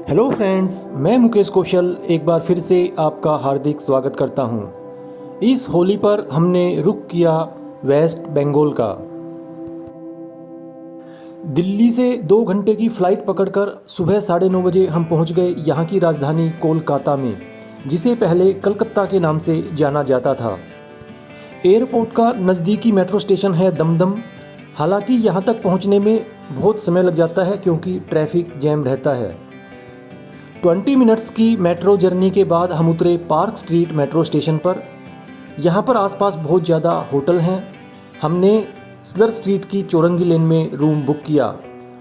Hello friends, मैं मुकेश कौशल एक बार फिर से आपका हार्दिक स्वागत करता हूं। इस होली पर हमने रुख किया वेस्ट बंगाल का। दिल्ली से 2 घंटे की फ़्लाइट पकड़कर सुबह 9:30 बजे हम पहुंच गए यहाँ की राजधानी कोलकाता में, जिसे पहले कलकत्ता के नाम से जाना जाता था। एयरपोर्ट का नज़दीकी मेट्रो स्टेशन है दमदम। हालांकि यहाँ तक पहुँचने में बहुत समय लग जाता है क्योंकि ट्रैफिक जैम रहता है। 20 मिनट्स की मेट्रो जर्नी के बाद हम उतरे पार्क स्ट्रीट मेट्रो स्टेशन पर। यहाँ पर आसपास बहुत ज़्यादा होटल हैं। हमने स्लर स्ट्रीट की चौरंगी लेन में रूम बुक किया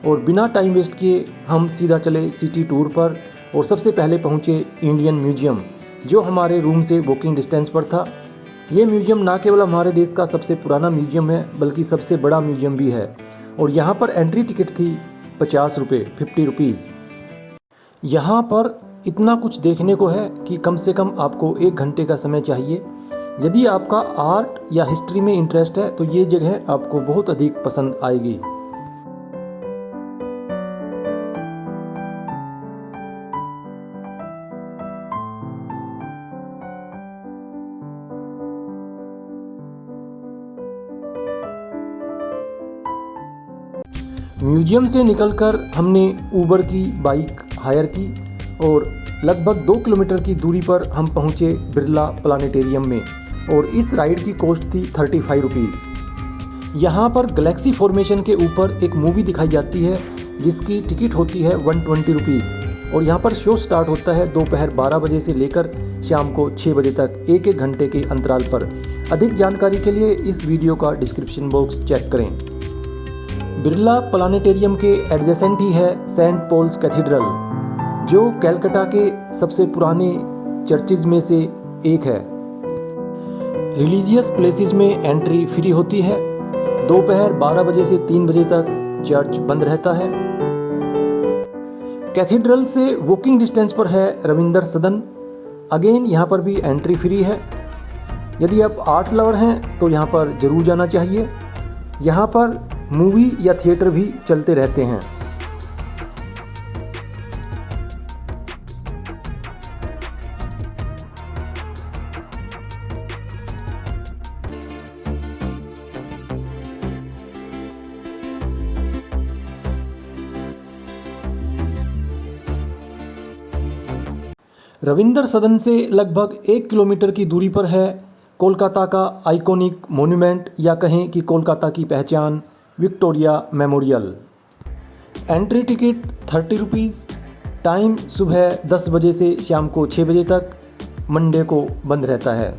और बिना टाइम वेस्ट किए हम सीधा चले सिटी टूर पर और सबसे पहले पहुँचे इंडियन म्यूजियम, जो हमारे रूम से वॉकिंग डिस्टेंस पर था। ये म्यूजियम ना केवल हमारे देश का सबसे पुराना म्यूजियम है बल्कि सबसे बड़ा म्यूजियम भी है और यहाँ पर एंट्री टिकट थी 50 रुपये, 50 रुपीज़। यहाँ पर इतना कुछ देखने को है कि कम से कम आपको 1 घंटे का समय चाहिए। यदि आपका आर्ट या हिस्ट्री में इंटरेस्ट है तो ये जगह आपको बहुत अधिक पसंद आएगी। म्यूजियम से निकलकर हमने ऊबर की बाइक हायर की और लगभग 2 किलोमीटर की दूरी पर हम पहुँचे बिरला प्लानिटेरियम में और इस राइड की कॉस्ट थी 35 रुपीज़। यहाँ पर गैलेक्सी फॉर्मेशन के ऊपर एक मूवी दिखाई जाती है जिसकी टिकट होती है 120 रुपीज़ और यहाँ पर शो स्टार्ट होता है दोपहर 12 बजे से लेकर शाम को 6 बजे तक, एक घंटे के अंतराल पर। अधिक जानकारी के लिए इस वीडियो का डिस्क्रिप्शन बॉक्स चेक करें। बिरला प्लानिटेरियम के एडजेसेंट ही है सेंट पॉल्स कैथीड्रल, जो कलकत्ता के सबसे पुराने चर्चेज में से एक है। रिलीजियस प्लेसेस में एंट्री फ्री होती है। दोपहर 12 बजे से 3 बजे तक चर्च बंद रहता है। कैथीड्रल से वॉकिंग डिस्टेंस पर है रविंद्र सदन। अगेन यहाँ पर भी एंट्री फ्री है। यदि आप आर्ट लवर हैं तो यहाँ पर ज़रूर जाना चाहिए। यहाँ पर मूवी या थिएटर भी चलते रहते हैं। रविंद्र सदन से लगभग 1 किलोमीटर की दूरी पर है कोलकाता का आइकॉनिक मोन्यूमेंट या कहें कि कोलकाता की पहचान Victoria memorial. Entry ticket 30 rupees. Time सुबह 10 बजे से शाम को 6 बजे तक, मंडे को बंद रहता है।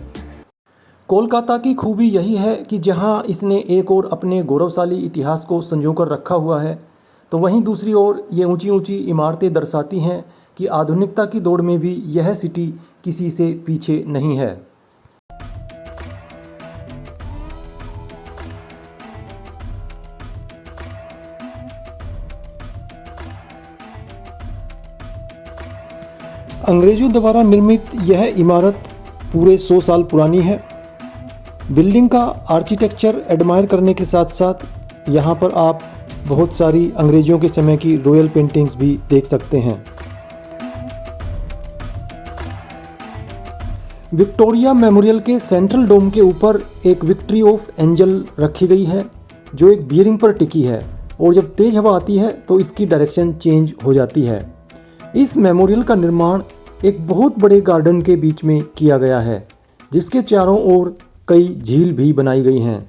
कोलकाता की खूबी यही है कि जहां इसने एक और अपने गौरवशाली इतिहास को संजोकर रखा हुआ है तो वहीं दूसरी ओर ये ऊंची ऊंची इमारतें दर्शाती हैं कि आधुनिकता की दौड़ में भी यह सिटी किसी से पीछे नहीं है। अंग्रेजों द्वारा निर्मित यह इमारत पूरे 100 साल पुरानी है। बिल्डिंग का आर्किटेक्चर एडमायर करने के साथ साथ यहाँ पर आप बहुत सारी अंग्रेजों के समय की रॉयल पेंटिंग्स भी देख सकते हैं। विक्टोरिया मेमोरियल के सेंट्रल डोम के ऊपर एक विक्ट्री ऑफ एंजल रखी गई है जो एक बियरिंग पर टिकी है और जब तेज हवा आती है तो इसकी डायरेक्शन चेंज हो जाती है। इस मेमोरियल का निर्माण एक बहुत बड़े गार्डन के बीच में किया गया है जिसके चारों ओर कई झील भी बनाई गई हैं।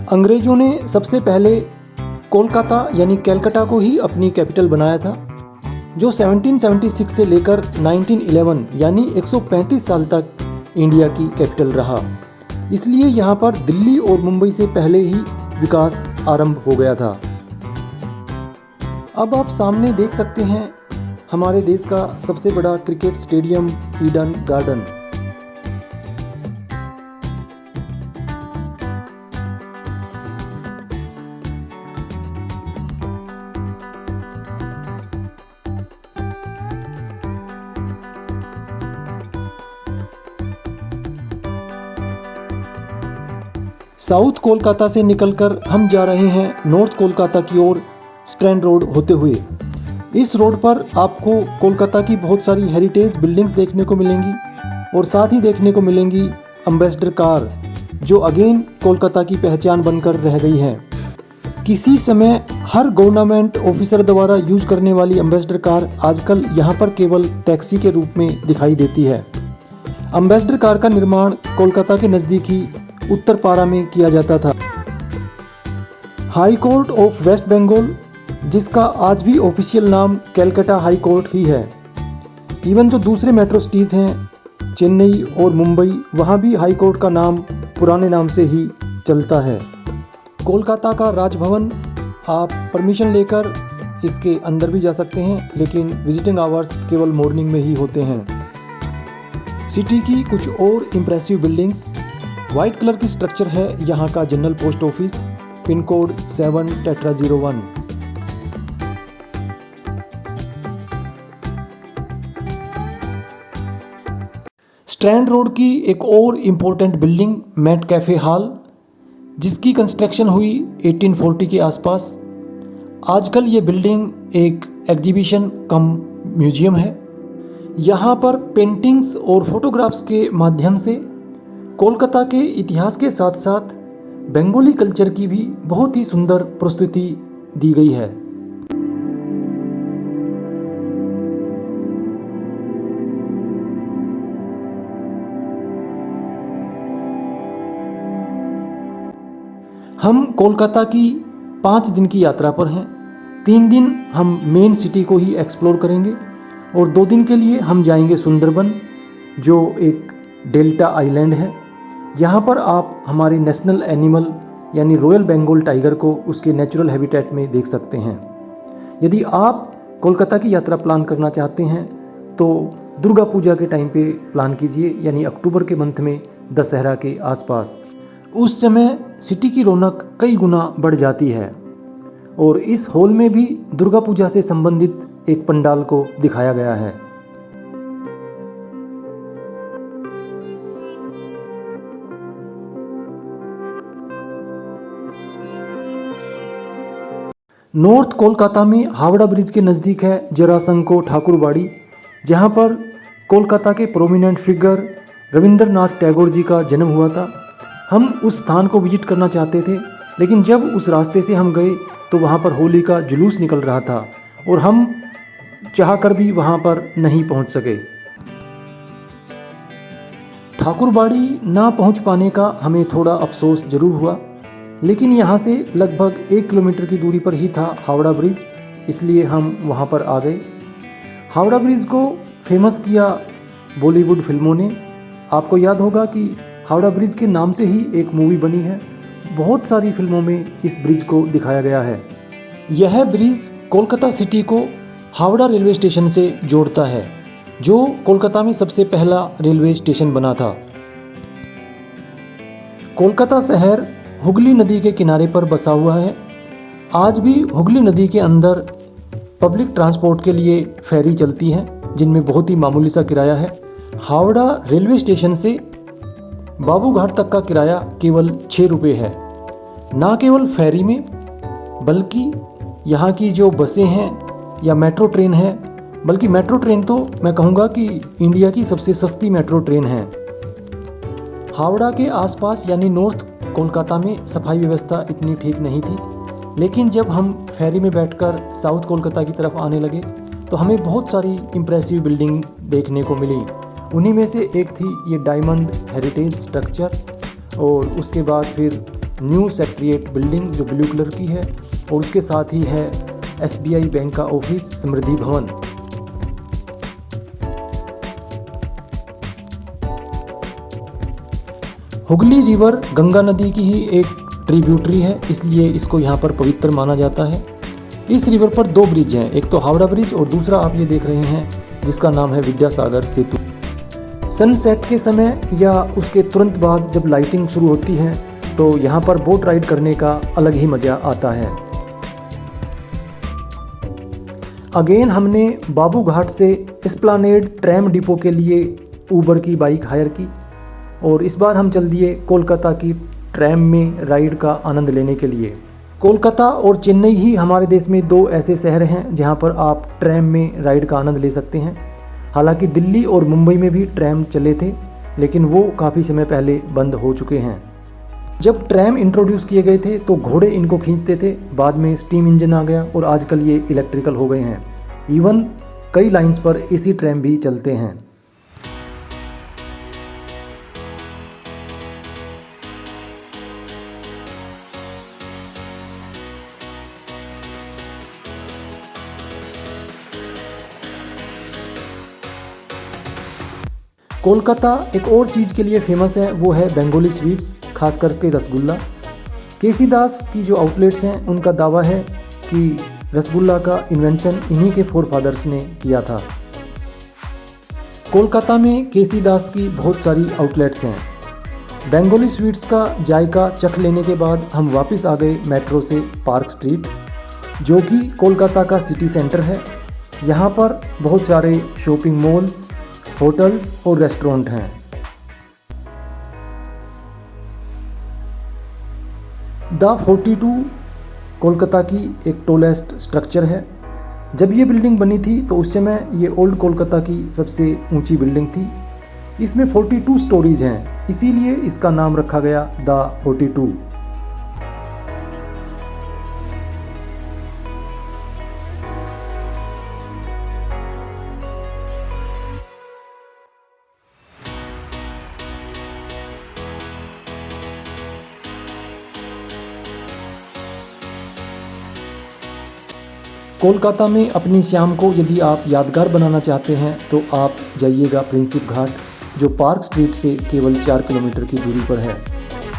अंग्रेजों ने सबसे पहले कोलकाता यानी कलकत्ता को ही अपनी कैपिटल बनाया था, जो 1776 से लेकर 1911 यानी 135 साल तक इंडिया की कैपिटल रहा। इसलिए यहाँ पर दिल्ली और मुंबई से पहले ही विकास आरंभ हो गया था। अब आप सामने देख सकते हैं हमारे देश का सबसे बड़ा cricket stadium Eden garden. South Kolkata से निकलकर हम जा रहे हैं नॉर्थ कोलकाता की ओर स्ट्रैंड रोड होते हुए। इस रोड पर आपको कोलकाता की बहुत सारी हेरिटेज बिल्डिंग्स देखने को मिलेंगी और साथ ही देखने को मिलेंगी एम्बेसडर कार, जो अगेन कोलकाता की पहचान बनकर रह गई है। किसी समय हर गवर्नमेंट ऑफिसर द्वारा यूज करने वाली एम्बेसडर कार आजकल यहाँ पर केवल टैक्सी के रूप में दिखाई देती है। एम्बेसडर कार का निर्माण कोलकाता के नज़दीक ही उत्तरपाड़ा में किया जाता था। High Court of West Bengal, जिसका आज भी ऑफिशियल नाम कैलकाटा हाई कोर्ट ही है। इवन जो दूसरे मेट्रो सिटीज़ हैं चेन्नई और मुंबई, वहाँ भी हाई कोर्ट का नाम पुराने नाम से ही चलता है। कोलकाता का राजभवन आप परमिशन लेकर इसके अंदर भी जा सकते हैं, लेकिन विजिटिंग आवर्स केवल मॉर्निंग में ही होते हैं। सिटी की कुछ और इम्प्रेसिव बिल्डिंग्स, वाइट कलर की स्ट्रक्चर है यहाँ का General Post Office, pin code 7/01। Strand Road की एक और important building Metcalfe Hall, जिसकी कंस्ट्रक्शन हुई 1840 के आसपास। आजकल ये बिल्डिंग एक एग्जीबिशन कम म्यूजियम है। यहाँ पर पेंटिंग्स और फोटोग्राफ्स के माध्यम से कोलकाता के इतिहास के साथ साथ बंगाली कल्चर की भी बहुत ही सुंदर प्रस्तुति दी गई है। हम कोलकाता की 5 दिन की यात्रा पर हैं। 3 दिन हम मेन सिटी को ही एक्सप्लोर करेंगे और 2 दिन के लिए हम जाएंगे सुंदरबन, जो एक डेल्टा आइलैंड है। यहाँ पर आप हमारे नेशनल एनिमल यानी रॉयल बंगाल टाइगर को उसके नेचुरल हैबिटेट में देख सकते हैं। यदि आप कोलकाता की यात्रा प्लान करना चाहते हैं तो दुर्गा पूजा के टाइम पे प्लान कीजिए, यानी अक्टूबर के मंथ में दशहरा के आसपास। उस समय सिटी की रौनक कई गुना बढ़ जाती है और इस हॉल में भी दुर्गा पूजा से संबंधित एक पंडाल को दिखाया गया है। नॉर्थ कोलकाता में हावड़ा ब्रिज के नज़दीक है जरासंको ठाकुरबाड़ी, जहाँ पर कोलकाता के प्रोमिनेंट फिगर रविंद्रनाथ टैगोर जी का जन्म हुआ था। हम उस स्थान को विजिट करना चाहते थे, लेकिन जब उस रास्ते से हम गए तो वहाँ पर होली का जुलूस निकल रहा था और हम चाहकर भी वहाँ पर नहीं पहुँच सके। ठाकुरबाड़ी ना पहुँच पाने का हमें थोड़ा अफसोस जरूर हुआ, लेकिन यहाँ से लगभग 1 किलोमीटर की दूरी पर ही था हावड़ा ब्रिज, इसलिए हम वहाँ पर आ गए। हावड़ा ब्रिज को फेमस किया बॉलीवुड फिल्मों ने। आपको याद होगा कि हावड़ा ब्रिज के नाम से ही एक मूवी बनी है। बहुत सारी फिल्मों में इस ब्रिज को दिखाया गया है। यह ब्रिज कोलकाता सिटी को हावड़ा रेलवे स्टेशन से जोड़ता है, जो कोलकाता में सबसे पहला रेलवे स्टेशन बना था। कोलकाता शहर हुगली नदी के किनारे पर बसा हुआ है। आज भी हुगली नदी के अंदर पब्लिक ट्रांसपोर्ट के लिए फेरी चलती हैं, जिनमें बहुत ही मामूली सा किराया है। हावड़ा रेलवे स्टेशन से बाबूघाट तक का किराया केवल 6 रुपये है। ना केवल फेरी में, बल्कि यहाँ की जो बसें हैं या मेट्रो ट्रेन है, बल्कि मेट्रो ट्रेन तो मैं कहूँगा कि इंडिया की सबसे सस्ती मेट्रो ट्रेन है। हावड़ा के आसपास यानी नॉर्थ कोलकाता में सफाई व्यवस्था इतनी ठीक नहीं थी, लेकिन जब हम फेरी में बैठकर साउथ कोलकाता की तरफ आने लगे तो हमें बहुत सारी इम्प्रेसिव बिल्डिंग देखने को मिली। उन्हीं में से एक थी ये डायमंड हेरिटेज स्ट्रक्चर, और उसके बाद फिर न्यू सेक्रेटरीट बिल्डिंग जो ब्लू कलर की है, और उसके साथ ही है SBI बैंक का ऑफिस समृद्धि भवन। हुगली रिवर गंगा नदी की ही एक ट्रिब्यूटरी है, इसलिए इसको यहाँ पर पवित्र माना जाता है। इस रिवर पर 2 ब्रिज हैं, एक तो हावड़ा ब्रिज और दूसरा आप ये देख रहे हैं जिसका नाम है विद्यासागर सेतु। सनसेट के समय या उसके तुरंत बाद जब लाइटिंग शुरू होती है तो यहाँ पर बोट राइड करने का अलग ही मज़ा आता है। अगेन हमने बाबूघाट से एस्प्लानेड ट्रैम डिपो के लिए ऊबर की बाइक हायर की और इस बार हम चल दिए कोलकाता की ट्रैम में राइड का आनंद लेने के लिए। कोलकाता और चेन्नई ही हमारे देश में दो ऐसे शहर हैं जहां पर आप ट्रैम में राइड का आनंद ले सकते हैं। हालांकि दिल्ली और मुंबई में भी ट्रैम चले थे, लेकिन वो काफ़ी समय पहले बंद हो चुके हैं। जब ट्रैम इंट्रोड्यूस किए गए थे तो घोड़े इनको खींचते थे, बाद में स्टीम इंजन आ गया और आजकल ये इलेक्ट्रिकल हो गए हैं। इवन कई लाइंस पर एसी ट्रैम भी चलते हैं। कोलकाता एक और चीज़ के लिए फेमस है, वो है बंगाली स्वीट्स, खास करके रसगुल्ला। केसी दास की जो आउटलेट्स हैं उनका दावा है कि रसगुल्ला का इन्वेंशन इन्हीं के फोरफादर्स ने किया था। कोलकाता में केसी दास की बहुत सारी आउटलेट्स हैं। बंगाली स्वीट्स का जायका चख लेने के बाद हम वापस आ गए मेट्रो से पार्क स्ट्रीट, जो कि कोलकाता का सिटी सेंटर है। यहाँ पर बहुत सारे शॉपिंग मॉल्स, होटल्स और रेस्टोरेंट हैं। द 42 कोलकाता की एक टॉलेस्ट स्ट्रक्चर है। जब ये बिल्डिंग बनी थी तो उस समय ये ओल्ड कोलकाता की सबसे ऊंची बिल्डिंग थी। इसमें 42 स्टोरीज हैं, इसीलिए इसका नाम रखा गया द 42। कोलकाता में अपनी शाम को यदि आप यादगार बनाना चाहते हैं तो आप जाइएगा प्रिंसिप घाट, जो पार्क स्ट्रीट से केवल 4 किलोमीटर की दूरी पर है।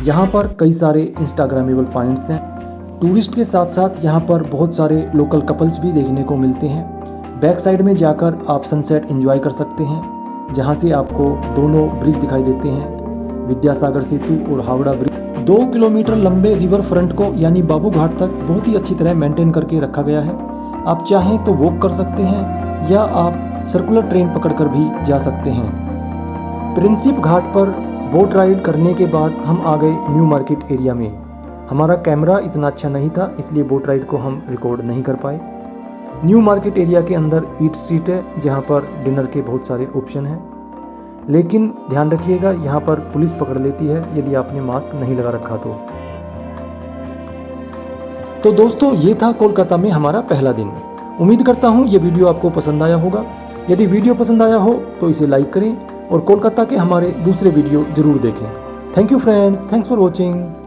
यहाँ पर कई सारे इंस्टाग्रामेबल पॉइंट्स हैं। टूरिस्ट के साथ साथ यहाँ पर बहुत सारे लोकल कपल्स भी देखने को मिलते हैं। बैक साइड में जाकर आप सनसेट एंजॉय कर सकते हैं, जहाँ से आपको दोनों ब्रिज दिखाई देते हैं, विद्यासागर सेतु और हावड़ा ब्रिज। 2 किलोमीटर लंबे रिवर फ्रंट को यानी बाबू घाट तक बहुत ही अच्छी तरह मेंटेन करके रखा गया है। आप चाहें तो वॉक कर सकते हैं या आप सर्कुलर ट्रेन पकड़कर भी जा सकते हैं। प्रिंसिप घाट पर बोट राइड करने के बाद हम आ गए न्यू मार्केट एरिया में। हमारा कैमरा इतना अच्छा नहीं था, इसलिए बोट राइड को हम रिकॉर्ड नहीं कर पाए। न्यू मार्केट एरिया के अंदर ईट स्ट्रीट है, जहां पर डिनर के बहुत सारे ऑप्शन हैं, लेकिन ध्यान रखिएगा यहाँ पर पुलिस पकड़ लेती है यदि आपने मास्क नहीं लगा रखा तो दोस्तों ये था कोलकाता में हमारा पहला दिन। उम्मीद करता हूँ ये वीडियो आपको पसंद आया होगा। यदि वीडियो पसंद आया हो तो इसे लाइक करें और कोलकाता के हमारे दूसरे वीडियो ज़रूर देखें। Thank you friends, thanks for watching.